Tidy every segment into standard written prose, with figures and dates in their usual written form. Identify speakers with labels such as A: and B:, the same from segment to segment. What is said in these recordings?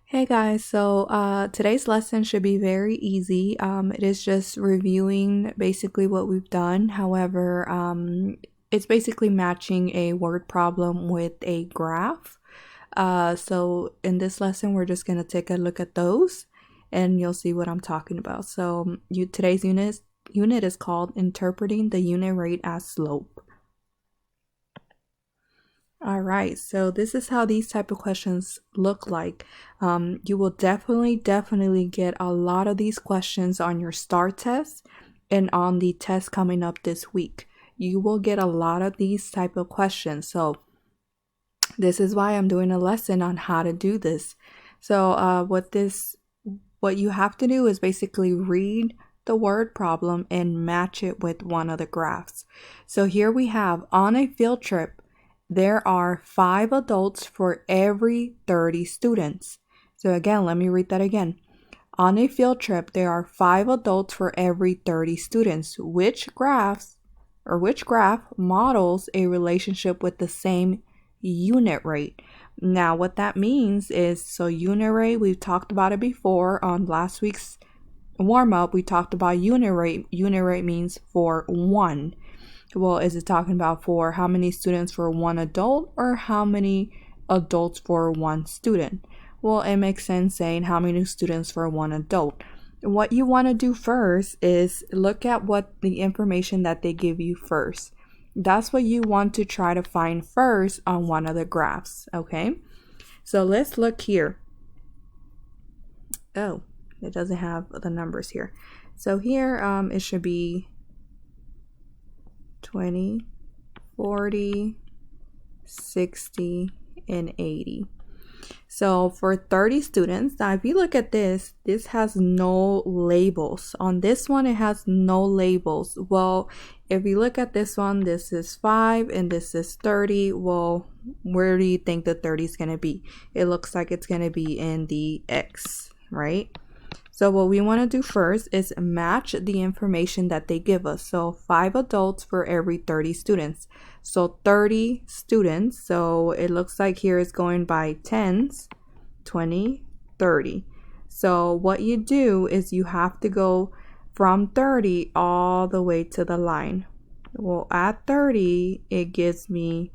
A: Hey guys, so today's lesson should be very easy. It is just reviewing basically what we've done. However, it's basically matching a word problem with a graph. So in this lesson, we're just gonna take a look at those, and you'll see what I'm talking about. So today's unit is called Interpreting the Unit Rate as Slope. All right, so this is how these type of questions look like. You will definitely get a lot of these questions on your STAR test and on the test coming up this week. You will get a lot of these type of questions. So this is why I'm doing a lesson on how to do this. So what you have to do is basically read the word problem and match it with one of the graphs. So here we have on a field trip, there are 5 adults for every 30 students. So again, let me read that again. On a field trip, there are 5 adults for every 30 students. Which graph models a relationship with the same unit rate? Now, what that means is, so unit rate, we've talked about it before on last week's warm-up. We talked about unit rate. Unit rate means for one. Well, is it talking about for how many students for one adult or how many adults for one student? Well, it makes sense saying how many students for one adult. What you want to do first is look at what the information that they give you first. That's what you want to try to find first on one of the graphs, okay? So let's look here. Oh, it doesn't have the numbers here. So here it should be 20, 40, 60, and 80. So for 30 students, now if you look at this has no labels. On this one, it has no labels. Well, if you look at this one, this is 5 and this is 30. Well, where do you think the 30 is going to be? It looks like it's going to be in the X, right? So what we want to do first is match the information that they give us. So 5 adults for every 30 students. So 30 students. So it looks like here is going by tens, 20, 30. So what you do is you have to go from 30 all the way to the line. Well, at 30, it gives me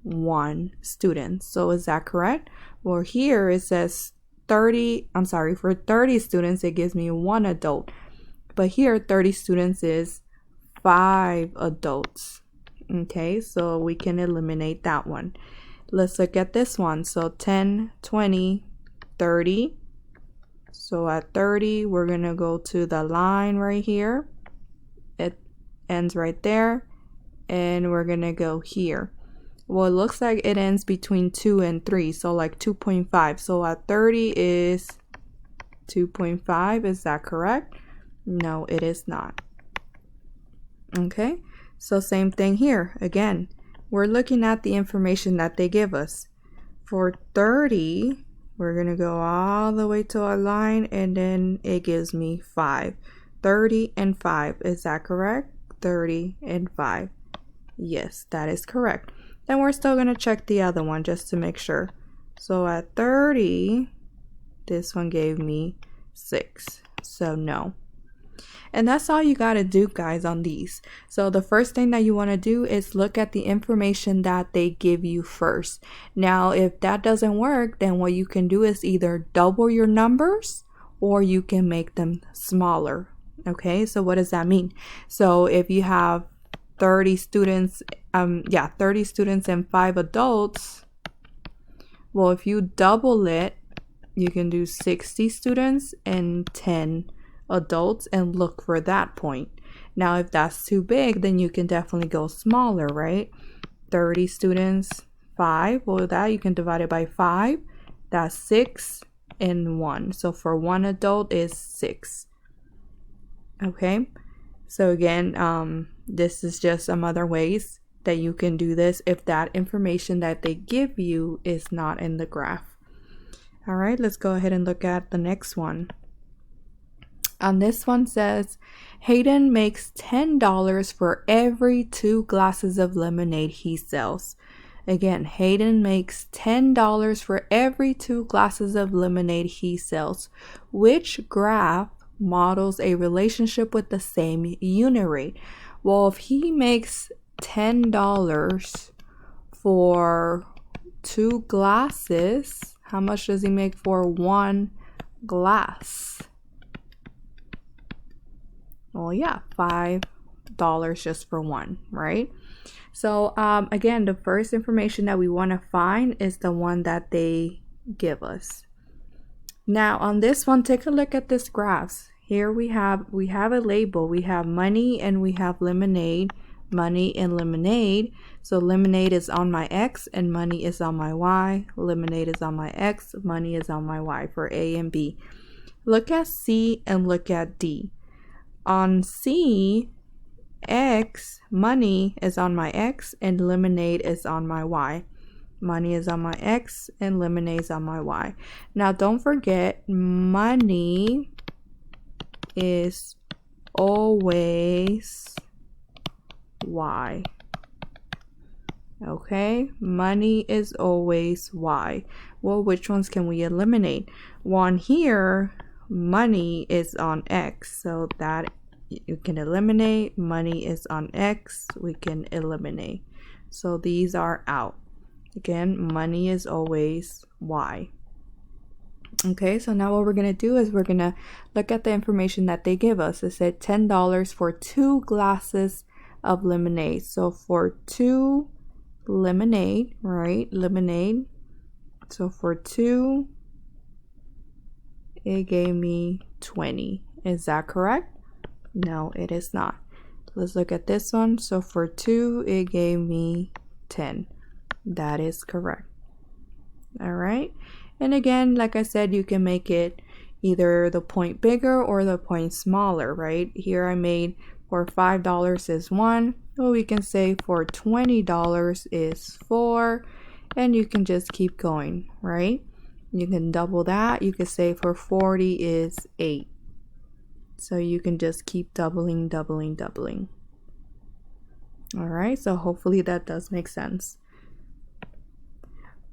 A: 1 student. So is that correct? Well, here it says for 30 students, it gives me 1 adult. But here, 30 students is 5 adults. Okay, so we can eliminate that one. Let's look at this one. So 10, 20, 30. So at 30, we're going to go to the line right here. It ends right there. And we're going to go here. Well, it looks like it ends between 2 and 3, so like 2.5. So at 30 is 2.5. Is that correct? No, it is not. Okay, so same thing here. Again, we're looking at the information that they give us. For 30, we're going to go all the way to our line, and then it gives me 5. 30 and 5. Is that correct? 30 and 5. Yes, that is correct. Then we're still going to check the other one just to make sure. So at 30, this one gave me 6. So no. And that's all you got to do, guys, on these. So the first thing that you want to do is look at the information that they give you first. Now, if that doesn't work, then what you can do is either double your numbers or you can make them smaller. Okay, so what does that mean? So if you have 30 students, 30 students and 5 adults. Well, if you double it, you can do 60 students and 10 adults and look for that point. Now, if that's too big, then you can definitely go smaller, right? 30 students, 5. Well, that you can divide it by 5. That's 6 and 1. So for 1 adult is 6. Okay. So again, this is just some other ways that you can do this if that information that they give you is not in the graph. All right, let's go ahead and look at the next one. On this one says, Hayden makes $10 for every 2 glasses of lemonade he sells. Again, Hayden makes $10 for every 2 glasses of lemonade he sells. Which graph models a relationship with the same unit rate? Well, if he makes $10 for 2 glasses, how much does he make for 1 glass? Well, yeah, $5 just for one, right? So again, the first information that we want to find is the one that they give us. Now on this one, take a look at this graphs. Here we have a label. We have money and we have lemonade. Money and lemonade. So lemonade is on my X and money is on my Y. Lemonade is on my X, money is on my Y for A and B. Look at C and look at D. On C, X, money is on my X and lemonade is on my Y. Money is on my X and lemonade is on my Y. Now don't forget, money is always Y. Okay, money is always Y. Well, which ones can we eliminate? One here, money is on X, so that you can eliminate. Money is on X, we can eliminate. So these are out. Again, money is always Y. Okay, so now what we're going to do is we're going to look at the information that they give us. It said $10 for 2 glasses of lemonade. So for 2 lemonade, right? Lemonade. So for 2, it gave me 20. Is that correct? No, it is not. Let's look at this one. So for 2, it gave me 10. That is correct. All right. And again, like I said, you can make it either the point bigger or the point smaller, right? Here I made for $5 is 1. Well, we can say for $20 is 4. And you can just keep going, right? You can double that. You could say for 40 is 8. So you can just keep doubling, doubling, doubling. All right, so hopefully that does make sense.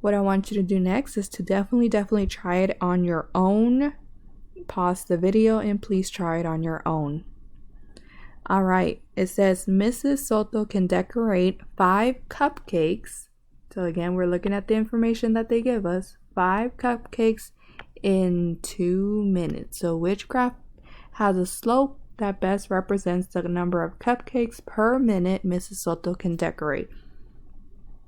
A: What I want you to do next is to definitely try it on your own. Pause the video and please try it on your own. All right, it says Mrs. Soto can decorate 5 cupcakes. So again, we're looking at the information that they give us. 5 cupcakes in 2 minutes. So which graph has a slope that best represents the number of cupcakes per minute Mrs. Soto can decorate?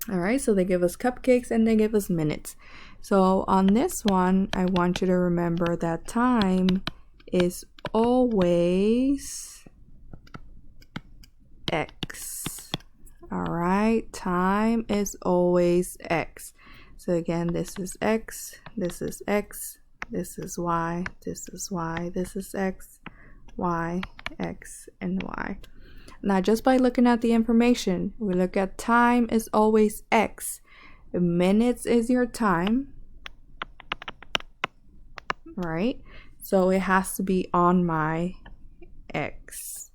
A: All right, so they give us cupcakes and they give us minutes. So on this one, I want you to remember that time is always X. All right, time is always X. So again, this is X, this is X, this is Y, this is Y, this is X, Y, X, and Y. Now, just by looking at the information, we look at time is always X. Minutes is your time, right? So it has to be on my X.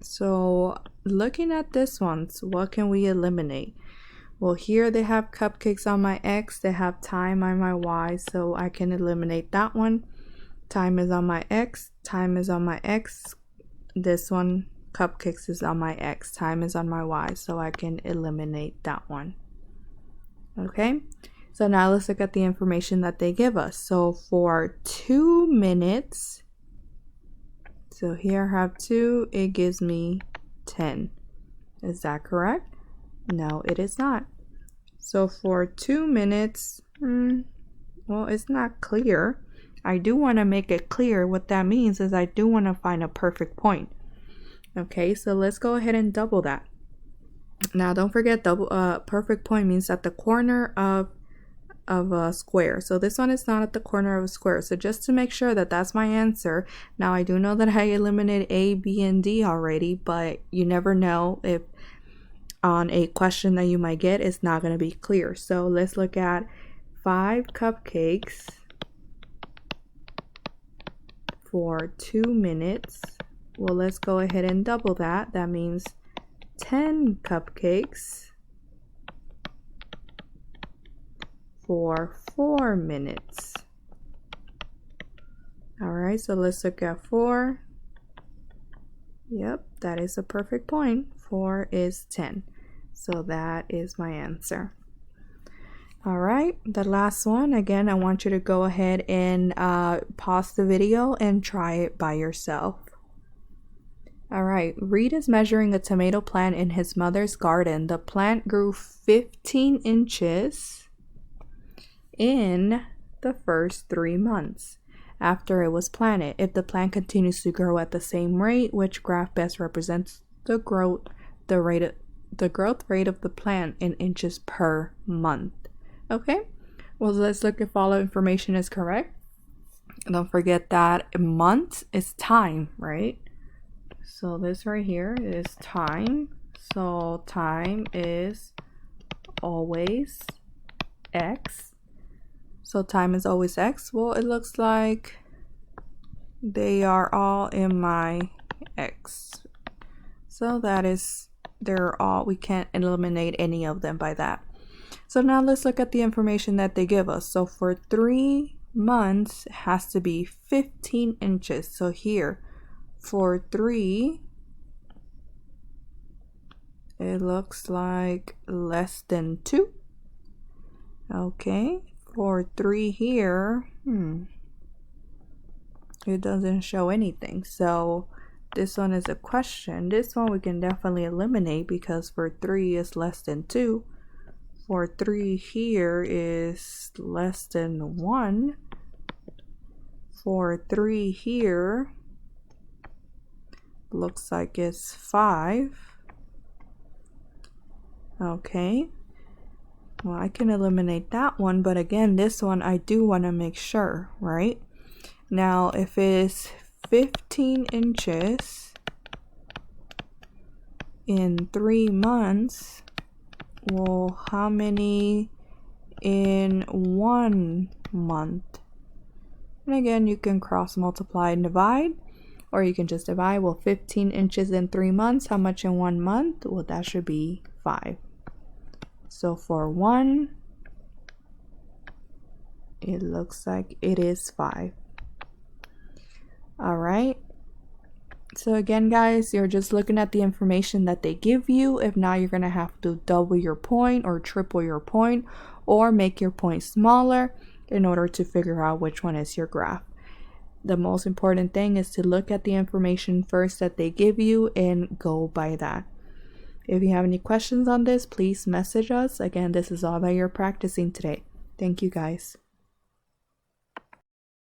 A: So looking at this one, so what can we eliminate? Well, here they have cupcakes on my X, they have time on my Y, so I can eliminate that one. Time is on my X, time is on my X. This one, cupcakes, is on my X, time is on my Y, so I can eliminate that one. Okay, so now let's look at the information that they give us. So for 2 minutes, so here I have 2, it gives me 10. Is that correct? No, it is not. So for 2 minutes, well, it's not clear. I do want to make it clear. What that means is I do want to find a perfect point. Okay, so let's go ahead and double that. Now, don't forget, perfect point means at the corner of a square. So this one is not at the corner of a square. So just to make sure that that's my answer. Now, I do know that I eliminated A, B, and D already, but you never know if on a question that you might get, it's not going to be clear. So let's look at 5 cupcakes for 2 minutes. Well, let's go ahead and double that. That means 10 cupcakes for 4 minutes. All right, so let's look at 4. Yep, that is a perfect point. 4 is 10. So that is my answer. All right, the last one. Again, I want you to go ahead and pause the video and try it by yourself. All right, Reed is measuring a tomato plant in his mother's garden. The plant grew 15 inches in the first 3 months after it was planted. If the plant continues to grow at the same rate, which graph best represents the growth rate of the plant in inches per month? Okay, well, let's look if all the information is correct. Don't forget that months is time, right? So this right here is time. So time is always X. So time is always X. Well, it looks like they are all in my X. So that is, they're all, we can't eliminate any of them by that. So now let's look at the information that they give us. So for 3 months, it has to be 15 inches. So here, for 3, it looks like less than 2. Okay, for 3 here, it doesn't show anything. So this one is a question. This one we can definitely eliminate because for 3 is less than 2. For 3 here is less than 1. For 3 here, looks like it's 5. Okay, well, I can eliminate that one, but again, this one I do want to make sure, right? Now, if it's 15 inches in 3 months, well, how many in 1 month? And again, you can cross multiply and divide, or you can just divide. Well, 15 inches in 3 months, how much in 1 month? Well, that should be 5. So for 1, it looks like it is 5. All right. So again, guys, you're just looking at the information that they give you. If not, you're going to have to double your point or triple your point or make your point smaller in order to figure out which one is your graph. The most important thing is to look at the information first that they give you and go by that. If you have any questions on this, please message us. Again, this is all that you're practicing today. Thank you, guys.